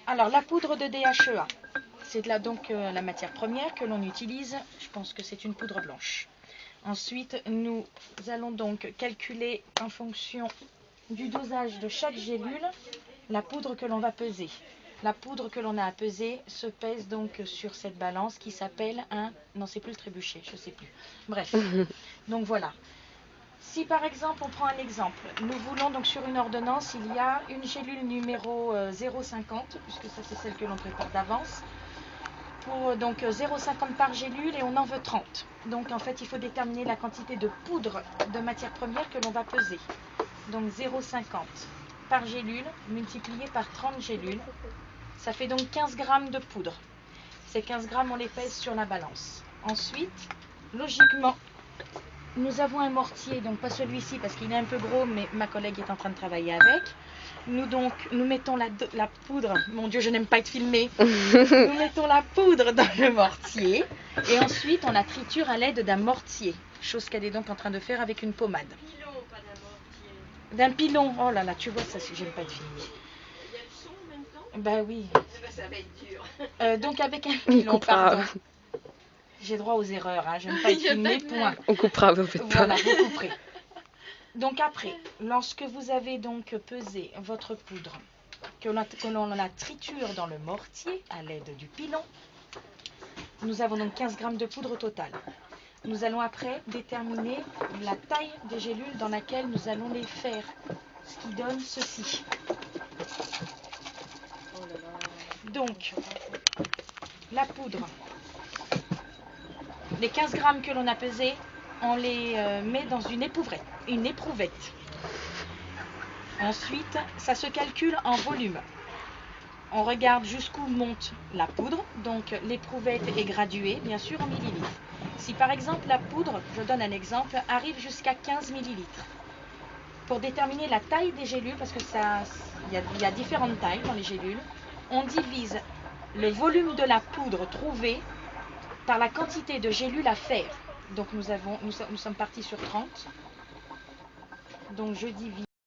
Alors, la poudre de DHEA, c'est donc la matière première que l'on utilise. Je pense que c'est une poudre blanche. Ensuite, nous allons donc calculer en fonction du dosage de chaque gélule la poudre que l'on va peser. La poudre que l'on a à peser se pèse donc sur cette balance qui s'appelle un... Non, c'est plus le trébuchet, je ne sais plus. Bref, donc voilà. Si par exemple, on prend un exemple, nous voulons donc sur une ordonnance, il y a une gélule numéro 0,50, puisque ça c'est celle que l'on prépare d'avance, pour donc 0,50 par gélule et on en veut 30. Donc en fait, il faut déterminer la quantité de poudre de matière première que l'on va peser. Donc 0,50 par gélule multiplié par 30 gélules, ça fait donc 15 grammes de poudre. Ces 15 grammes, on les pèse sur la balance. Ensuite, logiquement, nous avons un mortier, donc pas celui-ci parce qu'il est un peu gros, mais ma collègue est en train de travailler avec. Nous mettons la poudre, mon Dieu, je n'aime pas être filmée. Nous mettons la poudre dans le mortier et ensuite on la triture à l'aide d'un mortier, chose qu'elle est donc en train de faire avec une pommade. D'un pilon, oh là là, tu vois, ça, j'aime pas être filmée. Il y a le son en même temps? Ben oui. Ça va être dur. Donc avec un pilon, pardon. J'ai droit aux erreurs, hein. Je n'aime pas être filmée, point. On coupera, vous faites pas. Voilà, vous couperez. Donc après, lorsque vous avez donc pesé votre poudre, que l'on la triture dans le mortier à l'aide du pilon, nous avons donc 15 grammes de poudre au total. Nous allons après déterminer la taille des gélules dans laquelle nous allons les faire, ce qui donne ceci. Donc, la poudre, les 15 grammes que l'on a pesés, on les met dans une éprouvette. Ensuite, ça se calcule en volume. On regarde jusqu'où monte la poudre, donc l'éprouvette est graduée, bien sûr, en millilitres. Si par exemple la poudre, je donne un exemple, arrive jusqu'à 15 millilitres, pour déterminer la taille des gélules, parce que il y a différentes tailles dans les gélules, on divise le volume de la poudre trouvée par la quantité de gélules à faire. Donc nous sommes partis sur 30. Donc je divise.